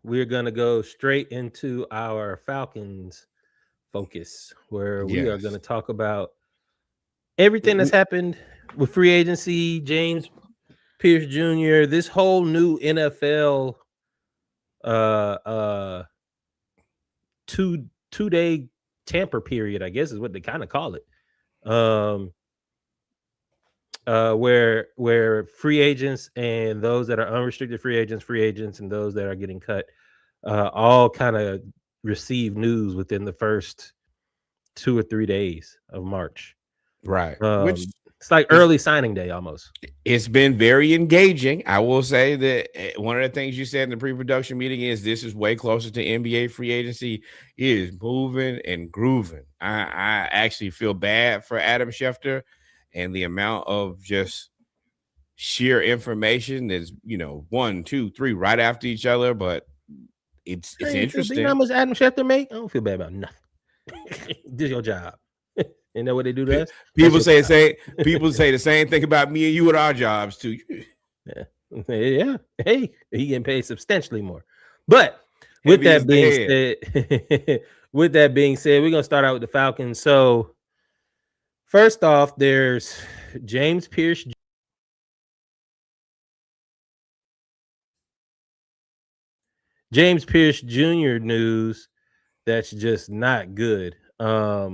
we're gonna go straight into our Falcons focus, where we are Yes. gonna talk about everything that's We, happened with free agency, James Pierce Jr., this whole new NFL uh uh 2 day tamper period, I guess is what they kind of call it. Um where free agents and those that are unrestricted free agents and those that are getting cut all kind of receive news within the first 2 or 3 days of March. right. Which It's like is early signing day almost. it's been very engaging. I will say that one of the things you said in the pre-production meeting is this is way closer to NBA free agency. It is moving and grooving. I actually feel bad for Adam Schefter and the amount of just sheer information that's, one, two, three right after each other, but it's Do you know how interesting. much Adam Schefter make? I don't feel bad about nothing. This your job. You know what they do to Pe- us? That's People your say job. say people say the same thing about me and you at our jobs too. Yeah. Yeah. Hey, he getting paid substantially more. But with Heavy that as the being head. said, with that being said, we're gonna start out with the Falcons. So first off, there's James Pierce. James Pierce Jr. news that's just not good. I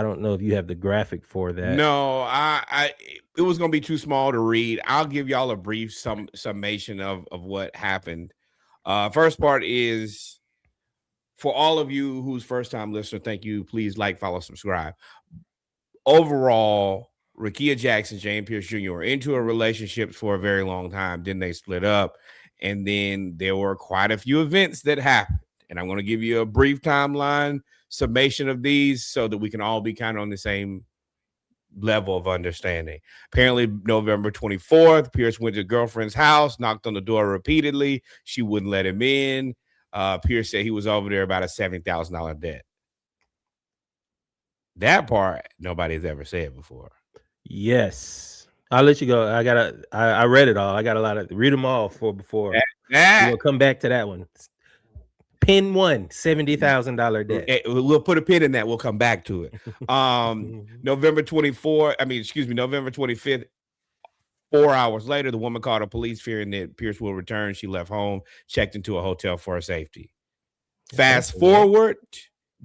don't know if you have the graphic for that. No, I it was gonna be too small to read. I'll give y'all a brief summation of what happened. First part is for all of you who's first time listener. Thank you. Please like, follow, subscribe. Overall, Rakia Jackson, James Pierce Jr. were into a relationship for a very long time. Then they split up, and then there were quite a few events that happened. And I'm going to give you a brief timeline summation of these so that we can all be kind of on the same level of understanding. Apparently, November 24th, Pierce went to girlfriend's house, knocked on the door repeatedly. She wouldn't let him in. Pierce said he was over there about a $70,000 debt. That part nobody's ever said before. Yes. I'll let you go. I read it all. I got a lot of read them all for before. We're That gonna come back to that one. Pin one, $70,000 debt. we'll put a pin in that. We'll come back to it. November 24th. November 25th. 4 hours later, the woman called the police, fearing that Pierce will return. She left home, checked into a hotel for her safety. Fast forward,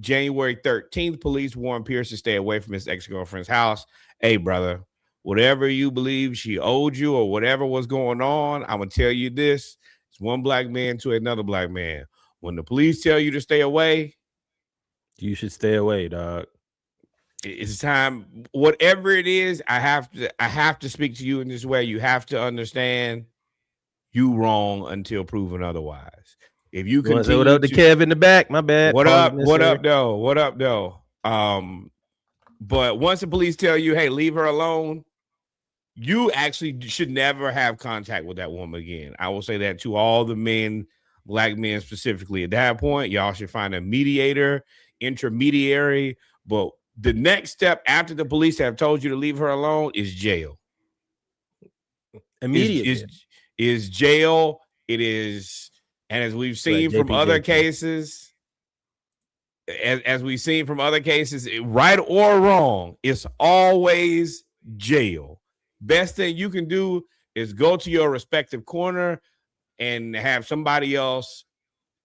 January 13th, police warned Pierce to stay away from his ex-girlfriend's house. Hey, brother, whatever you believe she owed you or whatever was going on, I'm going to tell you this. It's one black man to another black man. When the police tell you to stay away, You should stay away, dog. it's time. Whatever it is, I have to speak to you in this way. You have to understand you wrong until proven otherwise. If you You want to say what continue up to to Kev in the back? My bad. what Pause up, what necessary. up, though, what up, though. But once the police tell you, hey, leave her alone, you actually should never have contact with that woman again. I will say that to all the men, black men specifically. At that point, y'all should find a mediator, intermediary. But the next step after the police have told you to leave her alone is jail. Immediately. Is jail. It is, and as we've seen from other cases, as we've seen from other cases, right or wrong, it's always jail. Best thing you can do is go to your respective corner and have somebody else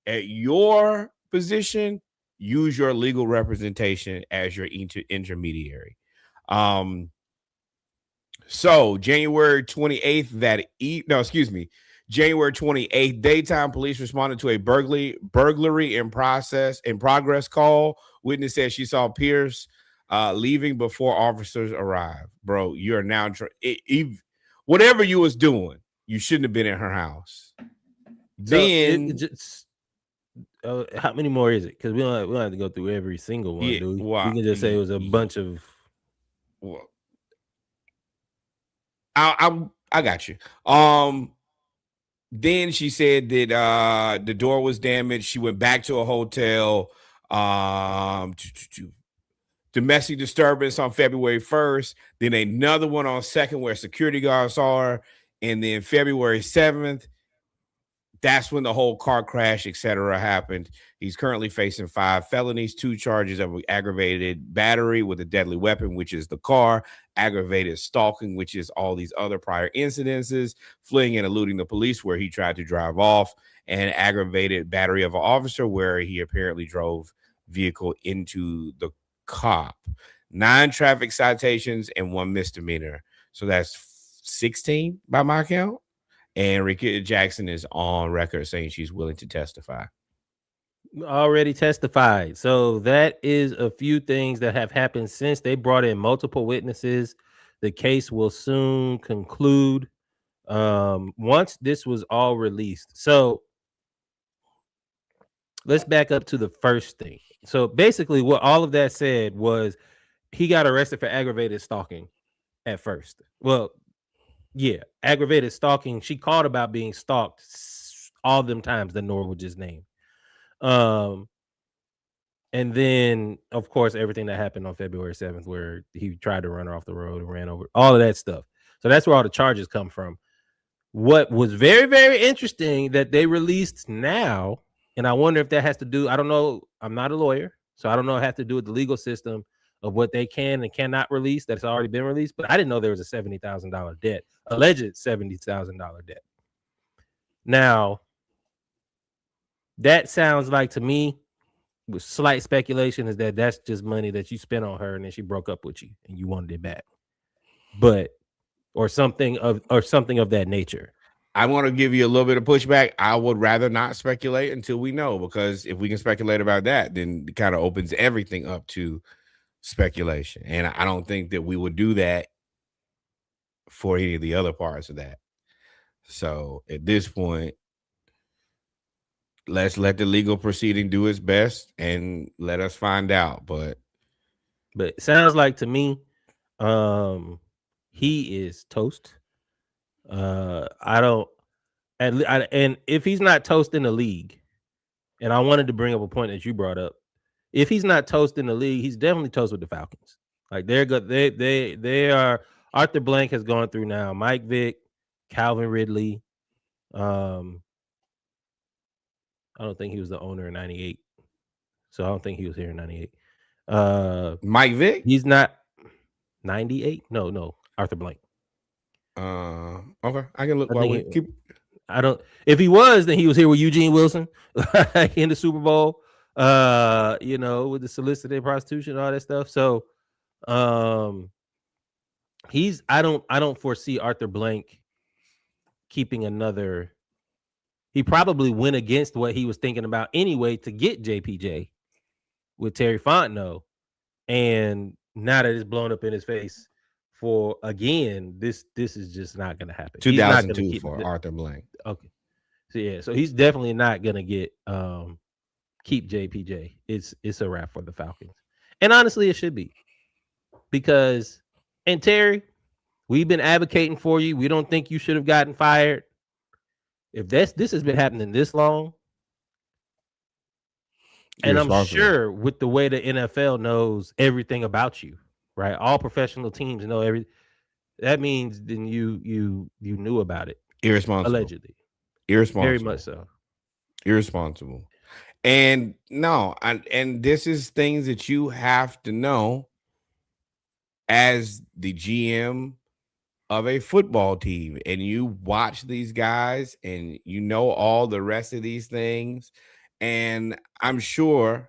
at your position use your legal representation as your intermediary. So January 28th, January 28th, daytime police responded to a burglary in progress call. Witness said she saw Pierce leaving before officers arrived. Bro, you're now whatever you was doing, you shouldn't have been in her house. Then how many more is it? Because we don't have to go through every single one, do we? We can just say it was a bunch of. Well, I got you. Then she said that the door was damaged. She went back to a hotel. Domestic disturbance on February 1st. Then another one on 2nd where security guards saw her. And then February 7th, that's when the whole car crash, etc., happened. He's currently facing 5 felonies, 2 charges of aggravated battery with a deadly weapon, which is the car, aggravated stalking, which is all these other prior incidences, fleeing and eluding the police, where he tried to drive off, and aggravated battery of an officer, where he apparently drove vehicle into the cop. 9 traffic citations and 1 misdemeanor. So that's 16 by my count. And Ricky Jackson is on record saying she's willing to testify. Already testified. So that is a few things that have happened since they brought in multiple witnesses. The case will soon conclude once this was all released. So let's back up to the first thing. So basically what all of that said was he got arrested for aggravated stalking at first. Well, yeah, aggravated stalking. She called about being stalked all them times that Nora would just name. And then, of course, everything that happened on February 7th, where he tried to run her off the road and ran over, all of that stuff. So that's where all the charges come from. What was very, very interesting that they released now, and I wonder if that has to do, I don't know, I'm not a lawyer, so I don't know, it has to do with the legal system of what they can and cannot release that's already been released, but I didn't know there was a $70,000 debt, alleged $70,000 debt. Now, that sounds like to me, with slight speculation, is that that's just money that you spent on her and then she broke up with you and you wanted it back. But or something of that nature. I want to give you a little bit of pushback. I would rather not speculate until we know, because if we can speculate about that, then it kind of opens everything up to speculation. And I don't think that we would do that for any of the other parts of that. So at this point, let's let the legal proceeding do its best and let us find out. But it sounds like to me, he is toast. I don't, and if he's not toast in the league, and I wanted to bring up a point that you brought up, if he's not toast in the league, he's definitely toast with the Falcons. Like they're good. They are. Arthur Blank has gone through now. Mike Vick, Calvin Ridley. I don't think he was the owner in '98, so I don't think he was here in '98. Mike Vick, he's not 98. No, Arthur Blank. Okay, I can look. I don't. If he was, then he was here with Eugene Wilson in the Super Bowl. With the solicited prostitution, all that stuff. So, he's. I don't foresee Arthur Blank keeping another. He probably went against what he was thinking about anyway to get JPJ with Terry Fontenot, and now that it's blown up in his face for again, this is just not going to happen. 2002 for Arthur Blank. Okay, so he's definitely not going to get keep JPJ. It's a wrap for the Falcons, and honestly, it should be, because and Terry, we've been advocating for you. We don't think you should have gotten fired. If this has been happening this long, and I'm sure with the way the NFL knows everything about you, right? All professional teams know everything. That means then you knew about it. Irresponsible. Allegedly. Irresponsible. Very much so. Irresponsible. And no, and this is things that you have to know as the GM of a football team, and you watch these guys and you know all the rest of these things. And I'm not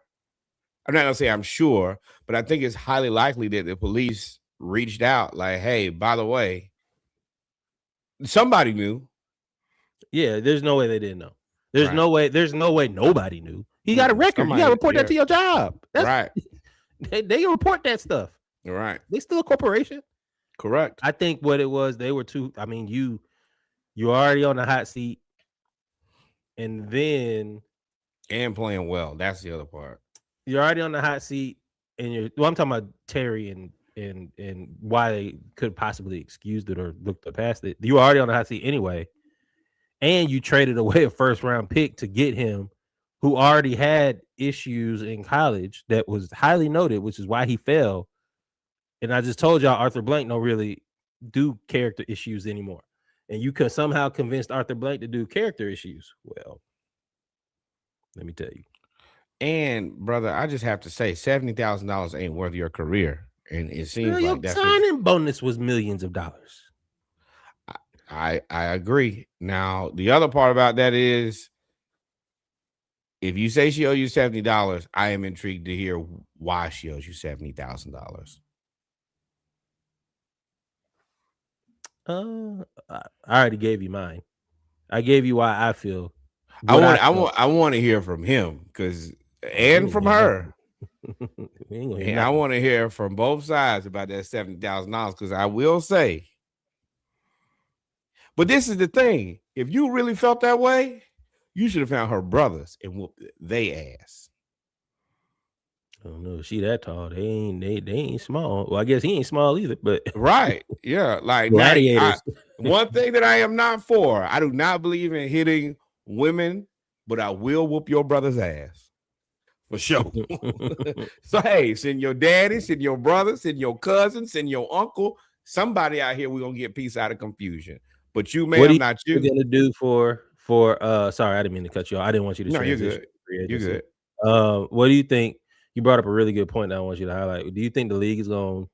gonna say I'm sure, but I think it's highly likely that the police reached out like, hey, by the way, somebody knew. Yeah, there's no way they didn't know. There's no way nobody knew. He got a record. You gotta report that to your job. That's right. They report that stuff. Right. They still a corporation. Correct. I think what it was, they were too. I mean, you're already on the hot seat, and playing well. That's the other part. You're already on the hot seat, and I'm talking about Terry and why they could possibly excused it or looked past it. You were already on the hot seat anyway, and you traded away a first-round pick to get him, who already had issues in college that was highly noted, which is why he fell. And I just told y'all Arthur Blank don't really do character issues anymore. and you could somehow convinced Arthur Blank to do character issues. Well, let me tell you. And brother, I just have to say, $70,000 ain't worth your career, and it Well, seems your like that's what signing bonus was millions of dollars. I agree. Now, the other part about that is, if you say she owes you $70, I am intrigued to hear why she owes you $70,000. I already gave you mine. I gave you why I feel I what I want, I felt. want, I want to hear from him because, Oh, we and ain't from hear her. nothing. We ain't gonna hear And I nothing. want to hear from both sides about that $70,000 because I will say, but this is the thing: if you really felt that way, you should have found her brothers and whooped they ass. I don't know. She that tall. They ain't small. Well, I guess he ain't small either. But Right? Yeah. Like now, gladiators. one thing that I am not for: I do not believe in hitting women, but I will whoop your brother's ass for sure. So hey, send your daddy, send your brother, send your cousin, send your uncle. Somebody out here, we're gonna get peace out of confusion. But you, What do ma'am, you not think you. they're gonna do for sorry, I didn't mean to cut you off. I didn't want you to No, you're transition good. to free You're agency. good. What do you think? You brought up a really good point that I want you to highlight. Do you think the league is going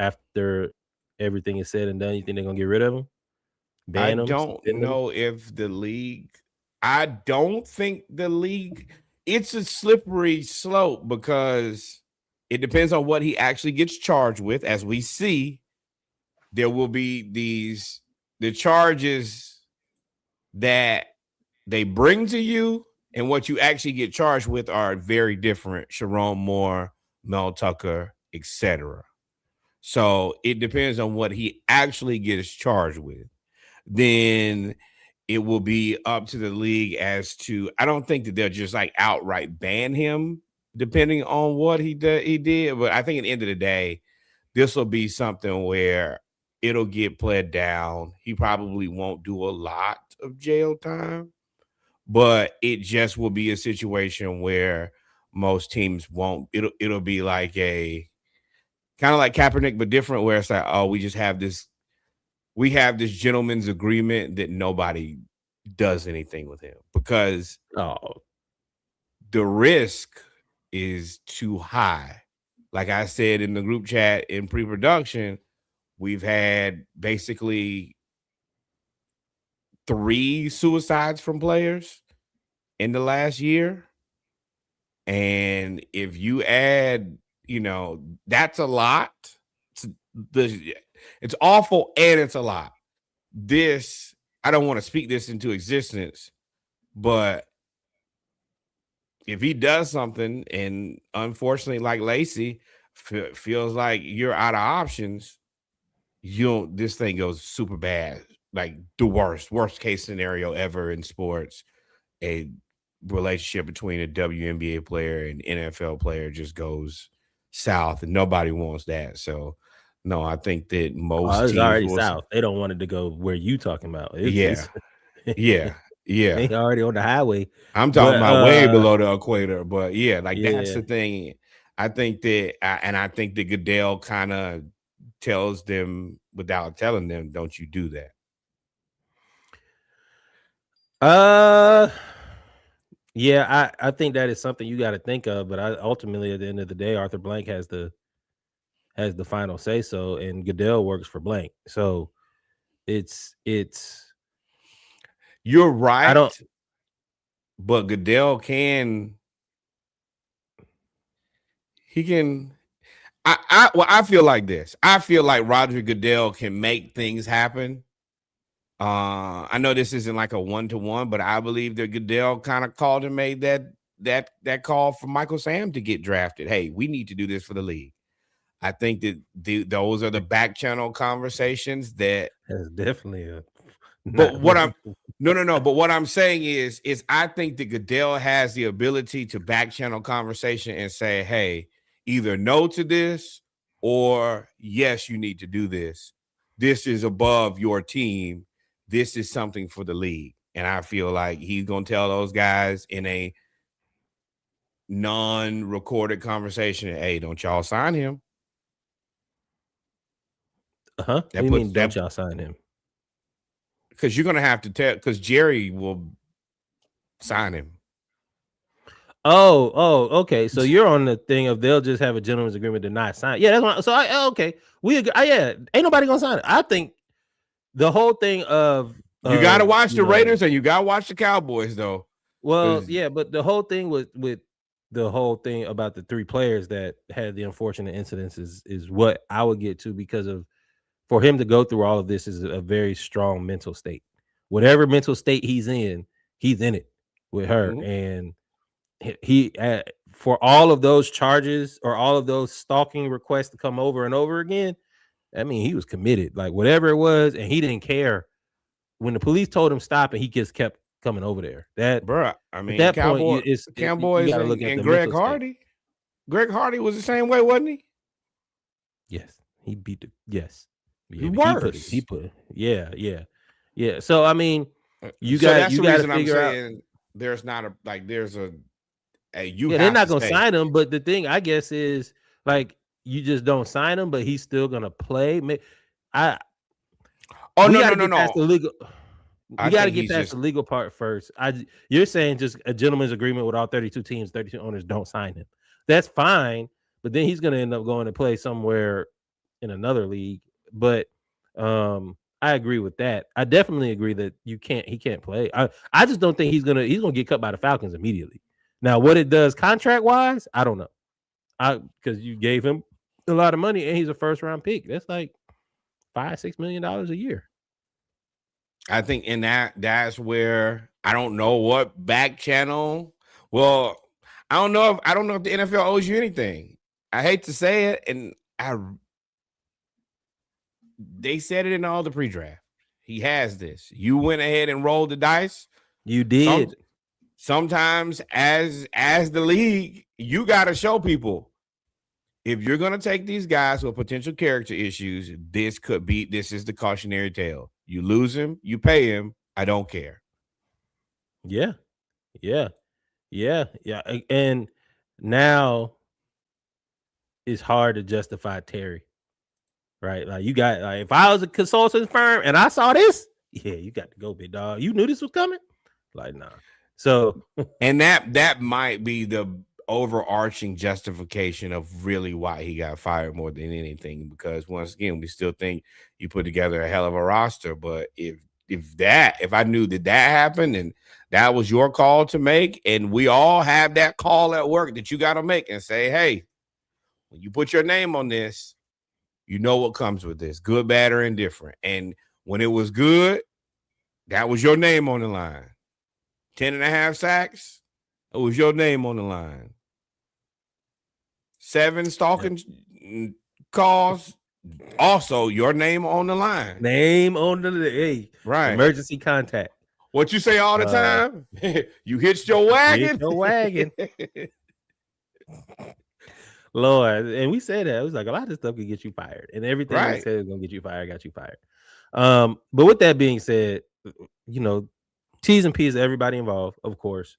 after everything is said and done? You think they're gonna get rid of him, I ban him, don't suspend him? know if the league, I don't think the league, it's a slippery slope because it depends on what he actually gets charged with. As we see, there will be the charges that they bring to you and what you actually get charged with are very different. Sharon Moore, Mel Tucker, etc. So it depends on what he actually gets charged with. Then it will be up to the league as to, I don't think that they'll just like outright ban him depending on what he did. But I think at the end of the day, this will be something where it'll get pled down. He probably won't do a lot of jail time, but it just will be a situation where most teams won't. It'll be like a kind of like Kaepernick, but different, where it's like, oh, we have this gentleman's agreement that nobody does anything with him because Oh, the risk is too high. Like I said in the group chat in pre-production, we've had basically 3 suicides from players in the last year. And if you add, that's a lot. It's awful and it's a lot. This, I don't want to speak this into existence, but if he does something and unfortunately, like Lacey, feels like you're out of options, this thing goes super bad, like the worst case scenario ever in sports. A relationship between a WNBA player and NFL player just goes south, and nobody wants that. So, no, I think that most it's teams already will. south. They don't want it to go where you talking about. Yeah, It's yeah, yeah. they already on the highway. I'm talking But about way below the equator, but yeah, like that's yeah. the thing. I think that, and I think that Goodell kind of tells them without telling them, "Don't you do that." Uh yeah, I think that is something you got to think of, but ultimately at the end of the day, Arthur Blank has the final say so, and Goodell works for Blank. So it's You're I don't right, but Goodell can. He can. I feel like this. I feel like Roger Goodell can make things happen. I know this isn't like a 1-to-1, but I believe that Goodell kind of called and made that call for Michael Sam to get drafted. Hey, we need to do this for the league. I think that those are the back channel conversations that. that's definitely a But not what one. I'm no. But what I'm saying is I think that Goodell has the ability to back channel conversation and say, hey, either no to this or yes, you need to do this. This is above your team. This is something for the league. And I feel like he's gonna tell those guys in a non-recorded conversation, hey, don't y'all sign him. What do That you puts mean don't that y'all sign him? because you're gonna have to tell because Jerry will sign him. Okay. So you're on the thing of they'll just have a gentleman's agreement to not sign. Yeah, that's what. Okay, we agree. Yeah, ain't nobody gonna sign it. I think the whole thing of you got to watch the Raiders and you got to watch the Cowboys though. Well, yeah, but the whole thing with the whole thing about the 3 players that had the unfortunate incidents is what I would get to, because of for him to go through all of this is a very strong mental state. Whatever mental state he's in it with her. And he for all of those charges or all of those stalking requests to come over and over again, I mean, he was committed, like whatever it was, and he didn't care when the police told him stop, and he just kept coming over there. That, bro, I mean, at that Cowboy, point, Cowboys you got to look at and the Greg Hardy. State. Greg Hardy was the same way, wasn't he? Yes, he beat the yes. Yeah, he put yeah. So I mean, you so got to figure out. There's not there's a they're not gonna sign him, but the thing I guess is like you just don't sign him, but he's still gonna play. No. We got to get past the legal part first. You're saying just a gentleman's agreement with all 32 teams, 32 owners don't sign him. That's fine, but then he's gonna end up going to play somewhere in another league. But I agree with that. I definitely agree that he can't play. I just don't think he's gonna get cut by the Falcons immediately. Now, what it does contract wise, I don't know. Because you gave him a lot of money and he's a first round pick. That's like $5-6 million a year. I think in that's where I don't know what back channel. Well, I don't know if the NFL owes you anything. I hate to say it, and they said it in all the pre-draft. He has this. You went ahead and rolled the dice. You did. Sometimes as the league, you got to show people if you're going to take these guys with potential character issues, this is the cautionary tale. You lose him, you pay him. I don't care. Yeah. And now it's hard to justify Terry, right? Like you got, if I was a consulting firm and I saw this, yeah, you got to go, big dog. You knew this was coming. Like, nah. So, and that might be the overarching justification of really why he got fired more than anything, because once again, we still think you put together a hell of a roster. But if I knew that happened and that was your call to make, and we all have that call at work that you got to make and say, hey, when you put your name on this, you know what comes with this, good, bad, or indifferent. And when it was good, that was your name on the line. 10.5 sacks, it was your name on the line. 7 stalking calls, also your name on the line. Right. Emergency contact. What you say all the time? You hitched your wagon. Lord, and we said that it was like a lot of stuff could get you fired, and everything we said is gonna get you fired got you fired. But with that being said, T's and P's, everybody involved, of course.